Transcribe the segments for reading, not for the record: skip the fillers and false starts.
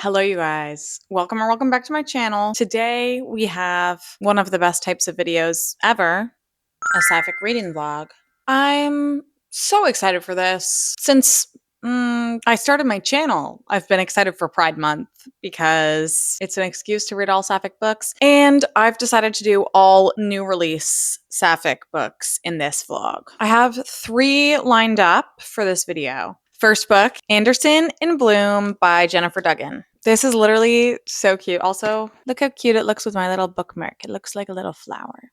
Hello, you guys. Welcome or welcome back to my channel. Today we have one of the best types of videos ever, a sapphic reading vlog. I'm so excited for this. Since I started my channel, I've been excited for Pride Month because it's an excuse to read all sapphic books. And I've decided to do all new release sapphic books in this vlog. I have 3 lined up for this video. First book, Anderson in Bloom by Jennifer Dugan. This is literally so cute. Also, look how cute it looks with my little bookmark. It looks like a little flower.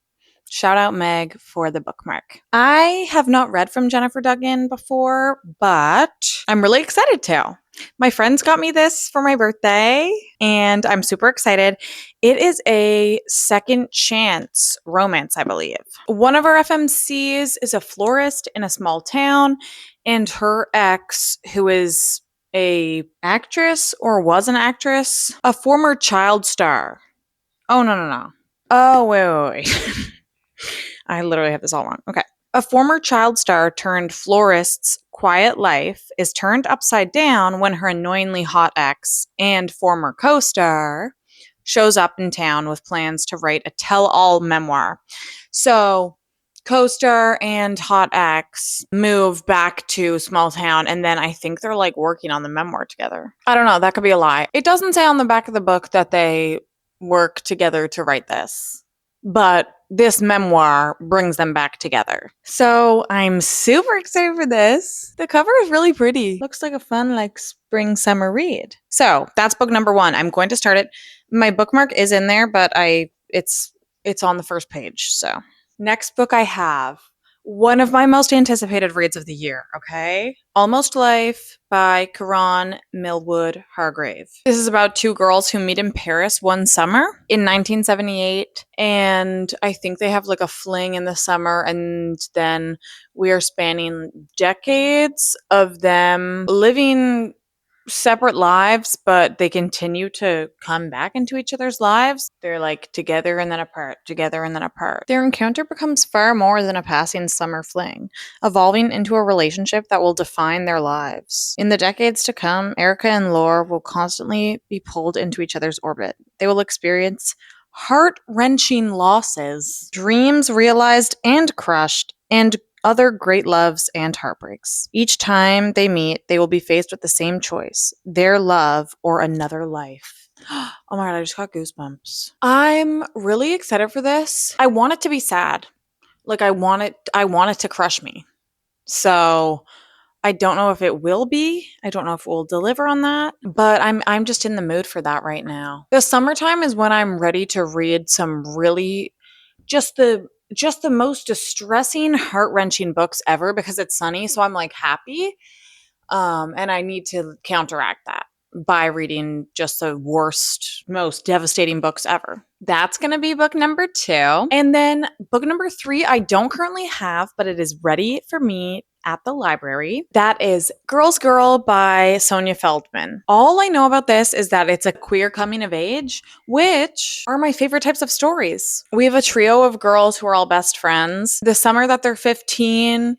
Shout out Meg for the bookmark. I have not read from Jennifer Dugan before, but I'm really excited to. My friends got me this for my birthday, and I'm super excited. It is a second chance romance, I believe. One of our FMCs is a florist in a small town, and her ex, who is a actress or was an actress, a former child star. Oh, no. Oh, wait. I literally have this all wrong. Okay. A former child star turned florist's quiet life is turned upside down when her annoyingly hot ex and former co-star shows up in town with plans to write a tell-all memoir. So, co-star and hot ex move back to small town, and then I think they're like working on the memoir together. I don't know, that could be a lie. It doesn't say on the back of the book that they work together to write this, but this memoir brings them back together. So I'm super excited for this. The cover is really pretty. Looks like a fun, like, spring summer read. So that's book number 1. I'm going to start it. My bookmark is in there, but it's on the first page. So next book I have, one of my most anticipated reads of the year, okay? Almost Life by Karan, Millwood, Hargrave. This is about 2 girls who meet in Paris one summer in 1978, and I think they have like a fling in the summer, and then we are spanning decades of them living separate lives, but they continue to come back into each other's lives. They're like together and then apart, together and then apart. Their encounter becomes far more than a passing summer fling, evolving into a relationship that will define their lives. In the decades to come, Erica and Laure will constantly be pulled into each other's orbit. They will experience heart-wrenching losses, dreams realized and crushed, and other great loves and heartbreaks. Each time they meet, they will be faced with the same choice: their love or another life. Oh my god, I just got goosebumps. I'm really excited for this. I want it to be sad. Like I want it to crush me. So I don't know if it will be. I don't know if it will deliver on that, but I'm just in the mood for that right now. The summertime is when I'm ready to read some really just the most distressing, heart-wrenching books ever because it's sunny, so I'm like happy. And I need to counteract that by reading just the worst, most devastating books ever. That's going to be book number 2. And then book number 3, I don't currently have, but it is ready for me at the library. That is Girl's Girl by Sonia Feldman. All I know about this is that it's a queer coming of age, which are my favorite types of stories. We have a trio of girls who are all best friends. The summer that they're 15,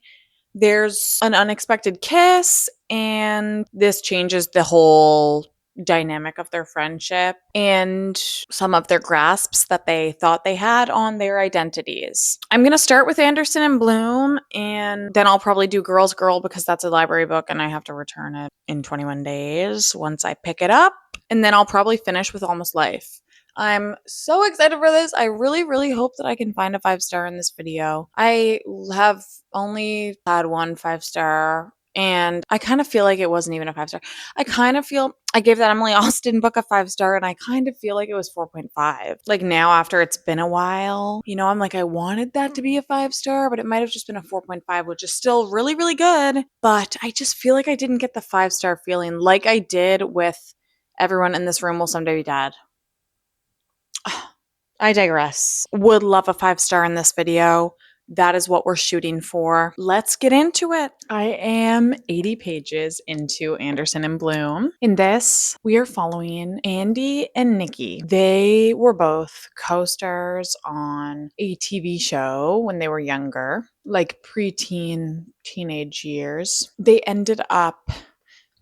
there's an unexpected kiss, and this changes the whole dynamic of their friendship and some of their grasps that they thought they had on their identities. I'm going to start with Anderson and Bloom, and then I'll probably do Girl's Girl because that's a library book and I have to return it in 21 days once I pick it up. And then I'll probably finish with Almost Life. I'm so excited for this. I really, really hope that I can find a 5-star in this video. I have only had 1 5-star, and I kind of feel like it wasn't even a 5-star. I gave that Emily Austen book a 5-star, and I kind of feel like it was 4.5. Like now, after it's been a while, I'm like, I wanted that to be a 5-star, but it might have just been a 4.5, which is still really, really good. But I just feel like I didn't get the 5-star feeling like I did with Everyone in This Room Will Someday Be Dead. I digress. Would love a 5-star in this video. That is what we're shooting for. Let's get into it. I am 80 pages into Anderson and Bloom. In this, we are following Andy and Nikki. They were both co-stars on a TV show when they were younger, like preteen, teenage years. They ended up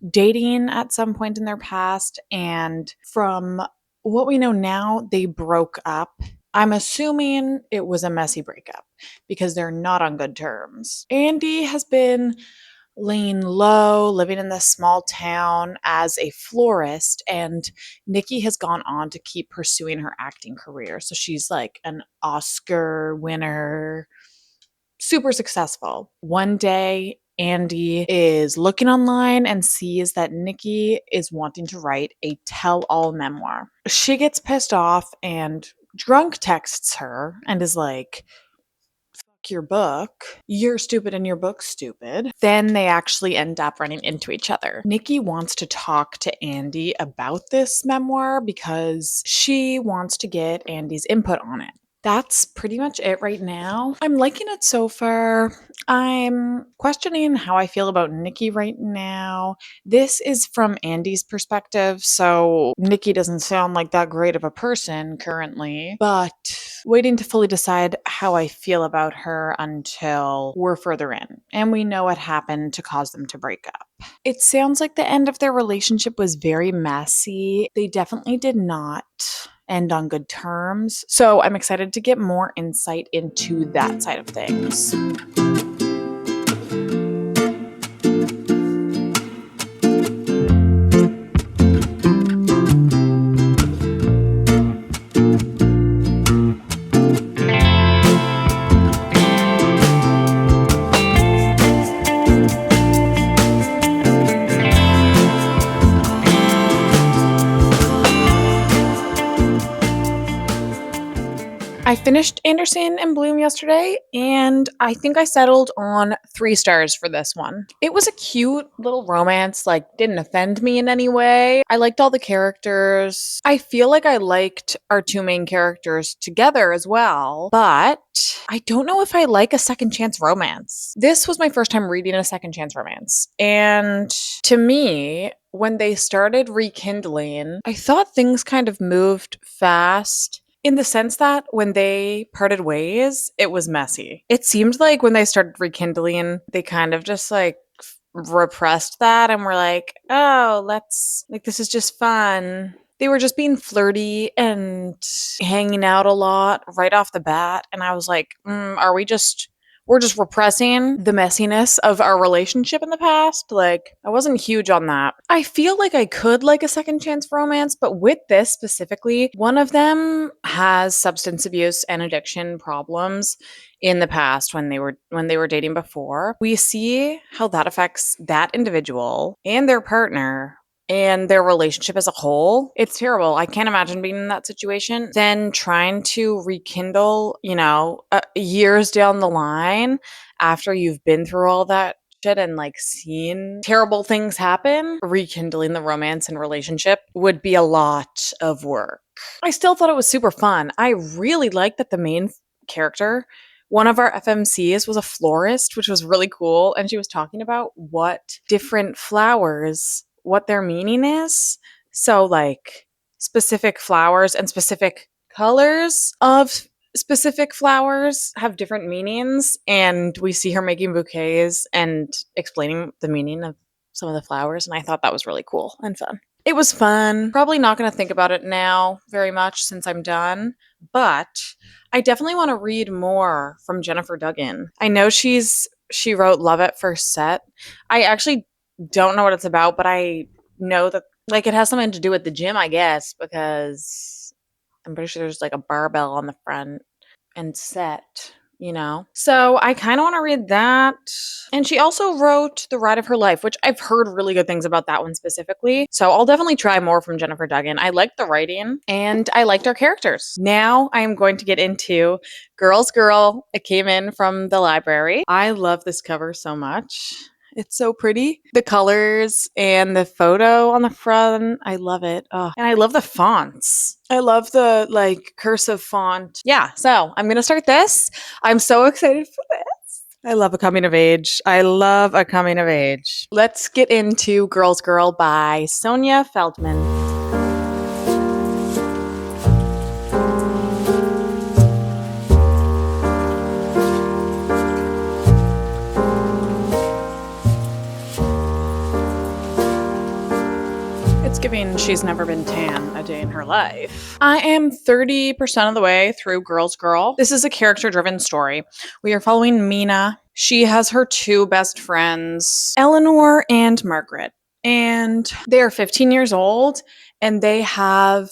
dating at some point in their past, and from what we know now, they broke up. I'm assuming it was a messy breakup because they're not on good terms. Andy has been laying low, living in this small town as a florist, and Nikki has gone on to keep pursuing her acting career. So she's like an Oscar winner, super successful. One day, Andy is looking online and sees that Nikki is wanting to write a tell-all memoir. She gets pissed off and drunk texts her and is like, your book. You're stupid and your book's stupid. Then they actually end up running into each other. Nikki wants to talk to Andy about this memoir because she wants to get Andy's input on it. That's pretty much it right now. I'm liking it so far. I'm questioning how I feel about Nikki right now. This is from Andy's perspective, so Nikki doesn't sound like that great of a person currently, but waiting to fully decide how I feel about her until we're further in and we know what happened to cause them to break up. It sounds like the end of their relationship was very messy. They definitely did not end on good terms. So I'm excited to get more insight into that side of things. I finished Anderson and Bloom yesterday, and I think I settled on 3 stars for this one. It was a cute little romance, like didn't offend me in any way. I liked all the characters. I feel like I liked our 2 main characters together as well, but I don't know if I like a second chance romance. This was my first time reading a second chance romance, and to me, when they started rekindling, I thought things kind of moved fast. In the sense that when they parted ways, it was messy. It seemed like when they started rekindling, they kind of just like repressed that and were like, oh, this is just fun. They were just being flirty and hanging out a lot right off the bat. And I was like, we're just repressing the messiness of our relationship in the past. Like, I wasn't huge on that. I feel like I could like a second chance romance, but with this specifically, one of them has substance abuse and addiction problems in the past when they were dating before. We see how that affects that individual and their partner and their relationship as a whole. It's terrible. I can't imagine being in that situation. Then trying to rekindle, years down the line after you've been through all that shit and like seen terrible things happen, rekindling the romance and relationship would be a lot of work. I still thought it was super fun. I really liked that the main character, one of our FMCs, was a florist, which was really cool. And she was talking about what different flowers, what their meaning is. So like specific flowers and specific colors of specific flowers have different meanings. And we see her making bouquets and explaining the meaning of some of the flowers. And I thought that was really cool and fun. It was fun. Probably not going to think about it now very much since I'm done, but I definitely want to read more from Jennifer Dugan. I know she wrote Love at First Set. I actually don't know what it's about, but I know that like it has something to do with the gym, I guess, because I'm pretty sure there's like a barbell on the front and set, So I kind of want to read that. And she also wrote The Ride of Her Life, which I've heard really good things about that one specifically. So I'll definitely try more from Jennifer Dugan. I liked the writing and I liked our characters. Now I am going to get into Girls Girl. It came in from the library. I love this cover so much. It's so pretty. The colors and the photo on the front, I love it. Oh, and I love the fonts. I love the like cursive font. Yeah, so I'm going to start this. I'm so excited for this. I love a coming of age. Let's get into Girls Girl by Sonia Feldman. proving she's never been tan a day in her life. I am 30% of the way through Girls Girl. This is a character-driven story. We are following Mina. She has her two best friends, Eleanor and Margaret. And they are 15 years old, and they have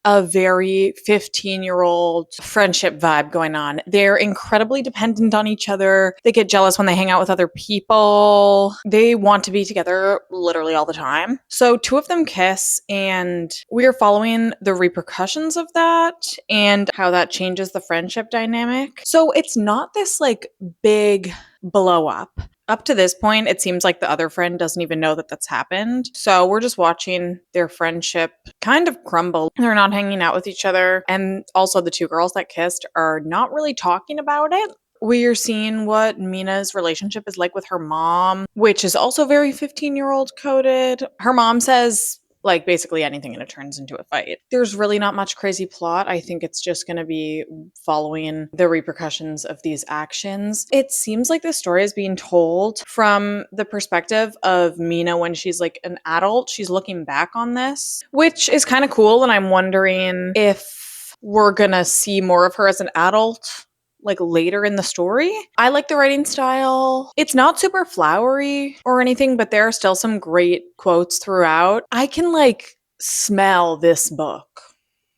a very 15-year-old friendship vibe going on. They're incredibly dependent on each other. They get jealous when they hang out with other people. They want to be together literally all the time. So two of them kiss, and we are following the repercussions of that and how that changes the friendship dynamic. So it's not this like big blow up. Up to this point, it seems like the other friend doesn't even know that that's happened. So we're just watching their friendship kind of crumble. They're not hanging out with each other. And also the two girls that kissed are not really talking about it. We are seeing what Mina's relationship is like with her mom, which is also very 15-year-old coded. Her mom says like basically anything and it turns into a fight. There's really not much crazy plot. I think it's just going to be following the repercussions of these actions. It seems like the story is being told from the perspective of Mina when she's like an adult. She's looking back on this, which is kind of cool. And I'm wondering if we're going to see more of her as an adult like later in the story. I like the writing style. It's not super flowery or anything, but there are still some great quotes throughout. I can like smell this book.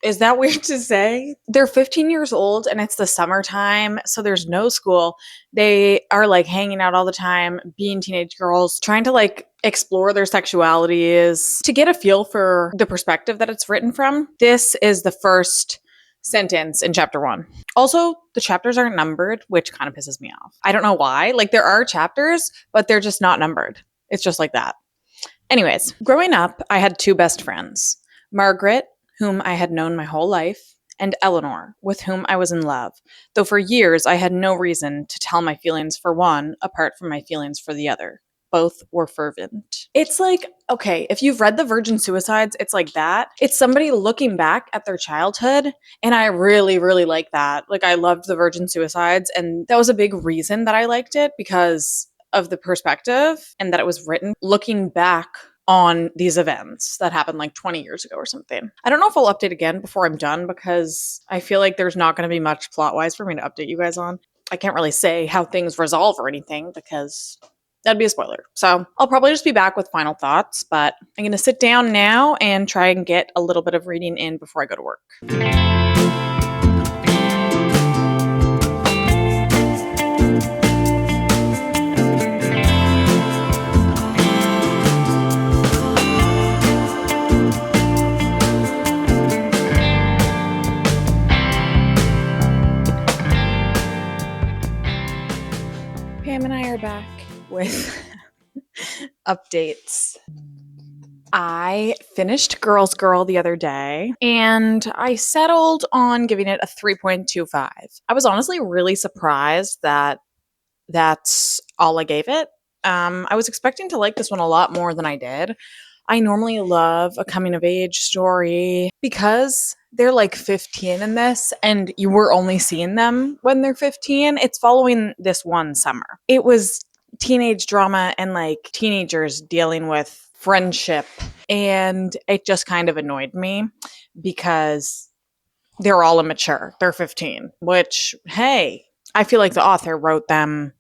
Is that weird to say? They're 15 years old and it's the summertime, so there's no school. They are like hanging out all the time, being teenage girls, trying to like explore their sexualities, to get a feel for the perspective that it's written from. This is the first sentence in chapter 1. Also, the chapters aren't numbered, which kind of pisses me off. I don't know why. Like, there are chapters, but they're just not numbered. It's just like that. Anyways, growing up, I had two best friends, Margaret, whom I had known my whole life, and Eleanor, with whom I was in love, though for years I had no reason to tell my feelings for one apart from my feelings for the other. Both were fervent. It's like, okay, if you've read The Virgin Suicides, it's like that. It's somebody looking back at their childhood, and I really, really like that. Like, I loved The Virgin Suicides, and that was a big reason that I liked it because of the perspective and that it was written looking back on these events that happened like 20 years ago or something. I don't know if I'll update again before I'm done because I feel like there's not going to be much plot-wise for me to update you guys on. I can't really say how things resolve or anything because that'd be a spoiler. So I'll probably just be back with final thoughts, but I'm going to sit down now and try and get a little bit of reading in before I go to work. Pam and I are back with updates. I finished Girls Girl the other day and I settled on giving it a 3.25. I was honestly really surprised that that's all I gave it. I was expecting to like this one a lot more than I did. I normally love a coming of age story because they're like 15 in this and you were only seeing them when they're 15. It's following this one summer. It was teenage drama and like teenagers dealing with friendship, and it just kind of annoyed me because they're all immature. They're 15, which, hey, I feel like the author wrote them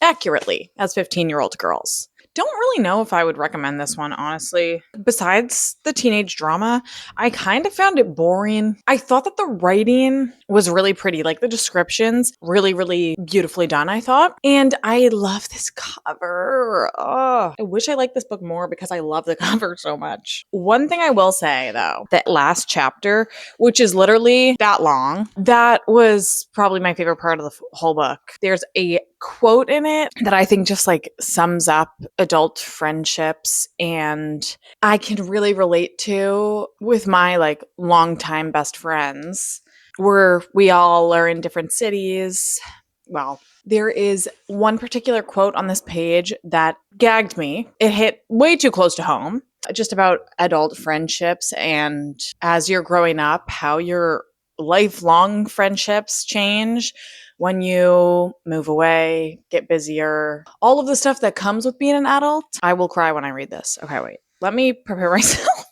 accurately as 15-year-old girls. Don't really know if I would recommend this one, honestly. Besides the teenage drama, I kind of found it boring. I thought that the writing was really pretty, like the descriptions, really, really beautifully done, I thought. And I love this cover. Oh, I wish I liked this book more because I love the cover so much. One thing I will say, though, that last chapter, which is literally that long, that was probably my favorite part of the whole book. There's a quote in it that I think just like sums up adult friendships and I can really relate to with my like longtime best friends where we all are in different cities. Well, there is one particular quote on this page that gagged me. It hit way too close to home, just about adult friendships and as you're growing up, how your lifelong friendships change when you move away, get busier, all of the stuff that comes with being an adult. I will cry when I read this. Okay, wait. Let me prepare myself.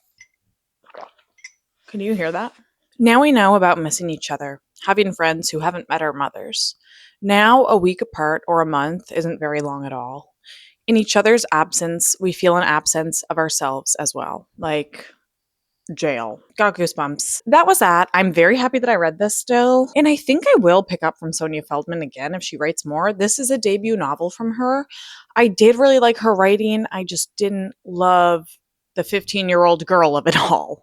Can you hear that? Now we know about missing each other, having friends who haven't met our mothers. Now a week apart or a month isn't very long at all. In each other's absence, we feel an absence of ourselves as well. Like jail. Got goosebumps. That was that. I'm very happy that I read this still. And I think I will pick up from Sonia Feldman again if she writes more. This is a debut novel from her. I did really like her writing. I just didn't love the 15-year-old girl of it all.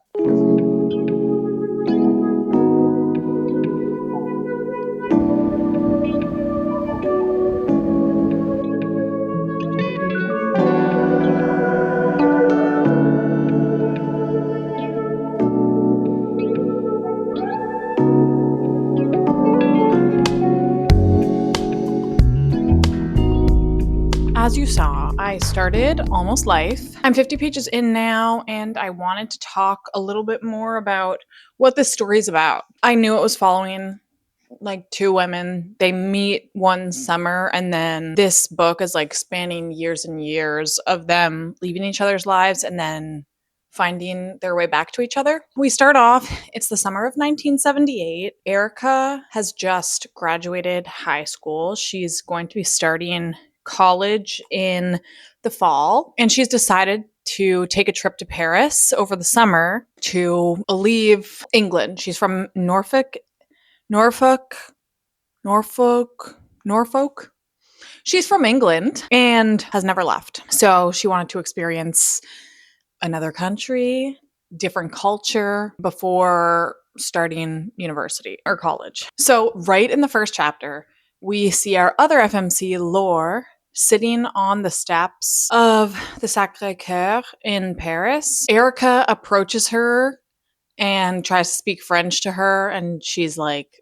As you saw, I started Almost Life. I'm 50 pages in now, and I wanted to talk a little bit more about what this story's about. I knew it was following like two women. They meet one summer, and then this book is like spanning years and years of them leaving each other's lives and then finding their way back to each other. We start off, it's the summer of 1978. Erica has just graduated high school. She's going to be starting college in the fall, and she's decided to take a trip to Paris over the summer to leave England. She's from Norfolk. She's from England and has never left. So she wanted to experience another country, different culture before starting university or college. So right in the first chapter, we see our other FMC, Laure, sitting on the steps of the Sacré-Cœur in Paris. Erica approaches her and tries to speak French to her, and she's like,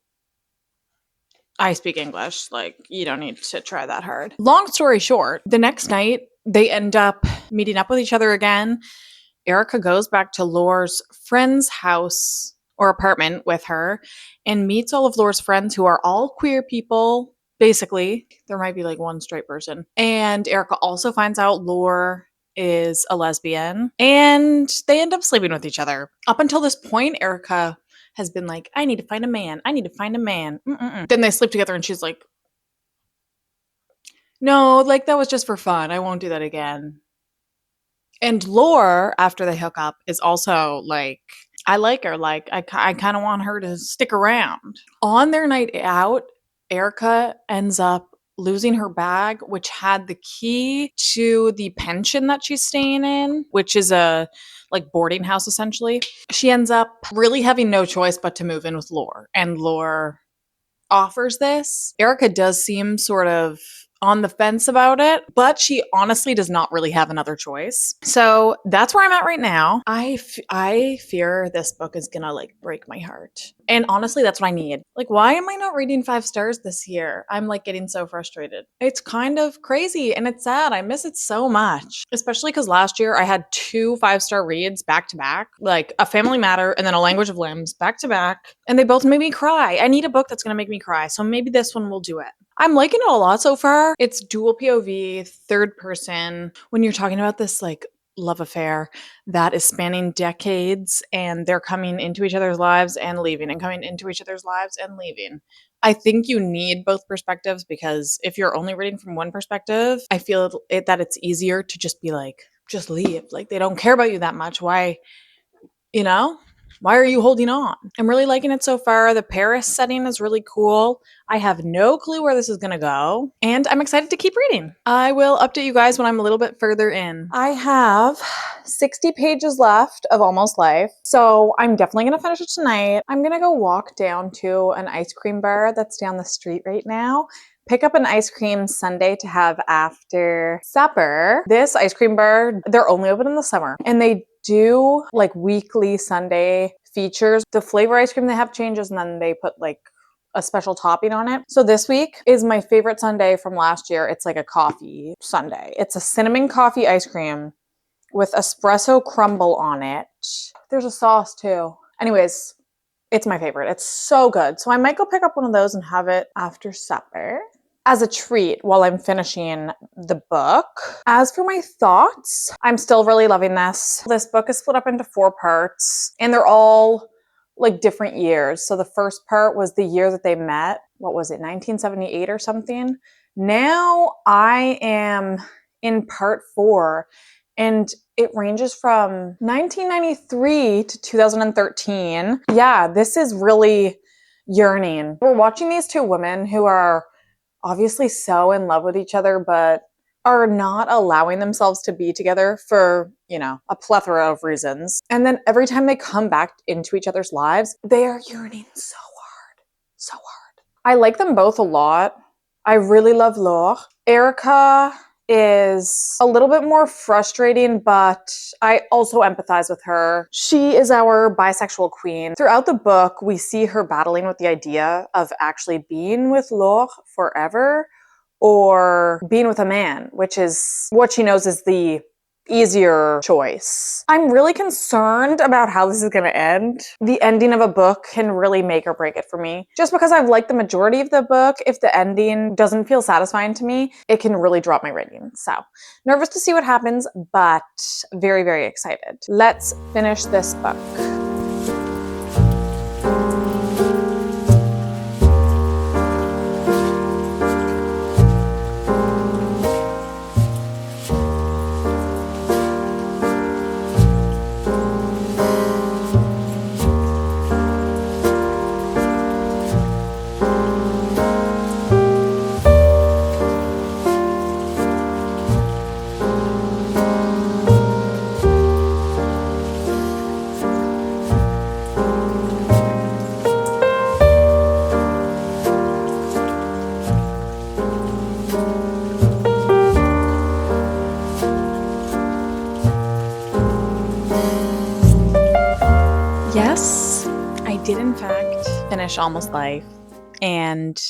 I speak English. Like, you don't need to try that hard. Long story short, the next night, they end up meeting up with each other again. Erica goes back to Laure's friend's house or apartment with her and meets all of Laure's friends who are all queer people. Basically, there might be like one straight person. And Erica also finds out Laure is a lesbian, and they end up sleeping with each other. Up until this point, Erica has been like, I need to find a man. I need to find a man. Mm-mm-mm. Then they sleep together and she's like, no, like that was just for fun. I won't do that again. And Laure, after they hook up, is also like, I like her. Like, I kind of want her to stick around. On their night out, Erica ends up losing her bag, which had the key to the pension that she's staying in, which is a like boarding house essentially. She ends up really having no choice but to move in with Laure, and Laure offers this. Erica does seem sort of on the fence about it, but she honestly does not really have another choice. So that's where I'm at right now. I fear this book is gonna like break my heart. And honestly, that's what I need. Like, why am I not reading 5 stars this year? I'm like getting so frustrated. It's kind of crazy and it's sad. I miss it so much, especially because last year I had 2 5-star reads back to back, like A Family Matter and then A Language of Limbs back to back. And they both made me cry. I need a book that's gonna make me cry. So maybe this one will do it. I'm liking it a lot so far. It's dual POV, third person. When you're talking about this like love affair that is spanning decades and they're coming into each other's lives and leaving and coming into each other's lives and leaving. I think you need both perspectives, because if you're only reading from one perspective, I feel that it's easier to just be like, just leave. Like they don't care about you that much. Why, you know? Why are you holding on? I'm really liking it so far. The Paris setting is really cool. I have no clue where this is going to go, and I'm excited to keep reading. I will update you guys when I'm a little bit further in. I have 60 pages left of Almost Life, so I'm definitely going to finish it tonight. I'm going to go walk down to an ice cream bar that's down the street right now, pick up an ice cream sundae to have after supper. This ice cream bar, they're only open in the summer, and they do like weekly sundae features. The flavor ice cream they have changes, and then they put like a special topping on it. So this week is my favorite sundae from last year. It's like a coffee sundae. It's a cinnamon coffee ice cream with espresso crumble on it. There's a sauce too. Anyways, it's my favorite. It's so good. So I might go pick up one of those and have it after supper as a treat while I'm finishing the book. As for my thoughts, I'm still really loving this. This book is split up into 4 parts, and they're all like different years. So the first part was the year that they met. What was it, 1978 or something? Now I am in part 4, and it ranges from 1993 to 2013. Yeah, this is really yearning. We're watching these two women who are obviously so in love with each other, but are not allowing themselves to be together for, a plethora of reasons. And then every time they come back into each other's lives, they are yearning so hard, so hard. I like them both a lot. I really love Laure. Erica is a little bit more frustrating, but I also empathize with her. She is our bisexual queen. Throughout the book, we see her battling with the idea of actually being with Laure forever or being with a man, which is what she knows is the easier choice. I'm really concerned about how this is going to end. The ending of a book can really make or break it for me. Just because I've liked the majority of the book, if the ending doesn't feel satisfying to me, it can really drop my rating. So, nervous to see what happens, but very, very excited. Let's finish this book. Yes, I did in fact finish Almost Life, and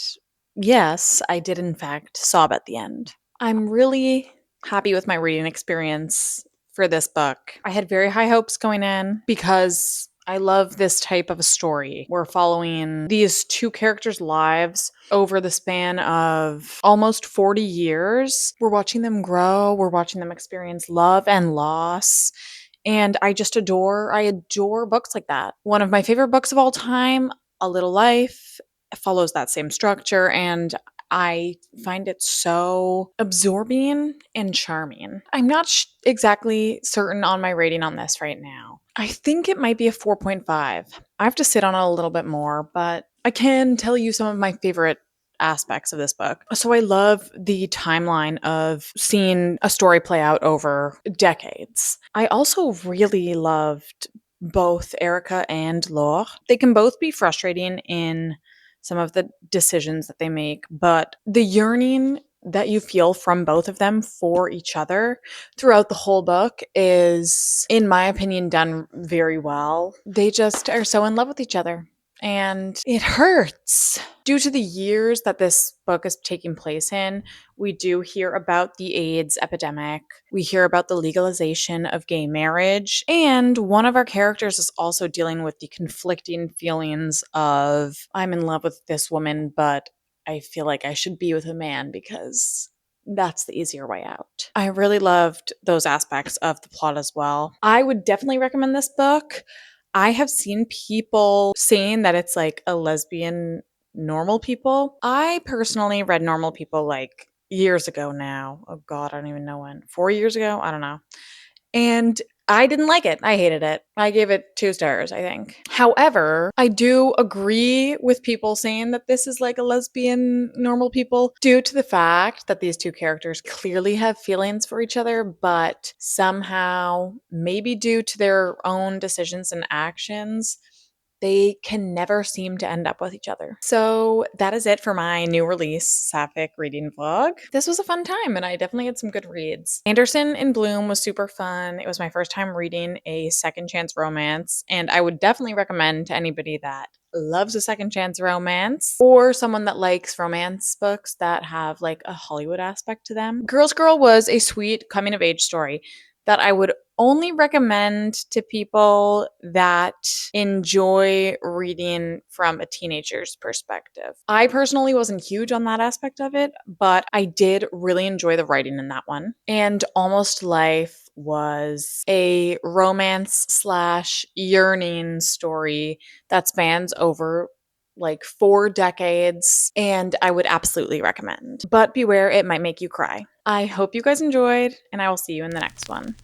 yes, I did in fact sob at the end. I'm really happy with my reading experience for this book. I had very high hopes going in because I love this type of a story. We're following these two characters' lives over the span of almost 40 years. We're watching them grow, we're watching them experience love and loss. And I adore books like that. One of my favorite books of all time, A Little Life, follows that same structure, and I find it so absorbing and charming. I'm not exactly certain on my rating on this right now. I think it might be a 4.5. I have to sit on it a little bit more, but I can tell you some of my favorite aspects of this book. So I love the timeline of seeing a story play out over decades. I also really loved both Erica and Laure. They can both be frustrating in some of the decisions that they make, but the yearning that you feel from both of them for each other throughout the whole book is, in my opinion, done very well. They just are so in love with each other. And it hurts. Due to the years that this book is taking place in, we do hear about the AIDS epidemic. We hear about the legalization of gay marriage. And one of our characters is also dealing with the conflicting feelings of, I'm in love with this woman, but I feel like I should be with a man because that's the easier way out. I really loved those aspects of the plot as well. I would definitely recommend this book. I have seen people saying that it's like a lesbian Normal People. I personally read Normal People like years ago now. Oh God, I don't even know when. 4 years ago? I don't know. And I didn't like it. I hated it. I gave it 2 stars, I think. However, I do agree with people saying that this is like a lesbian Normal People due to the fact that these two characters clearly have feelings for each other, but somehow, maybe due to their own decisions and actions, they can never seem to end up with each other. So that is it for my new release sapphic reading vlog. This was a fun time and I definitely had some good reads. Anderson in Bloom was super fun. It was my first time reading a second chance romance, and I would definitely recommend to anybody that loves a second chance romance or someone that likes romance books that have like a Hollywood aspect to them. Girls Girl was a sweet coming of age story that I would only recommend to people that enjoy reading from a teenager's perspective. I personally wasn't huge on that aspect of it, but I did really enjoy the writing in that one. And Almost Life was a romance slash yearning story that spans over like 4 decades, and I would absolutely recommend. But beware, it might make you cry. I hope you guys enjoyed, and I will see you in the next one.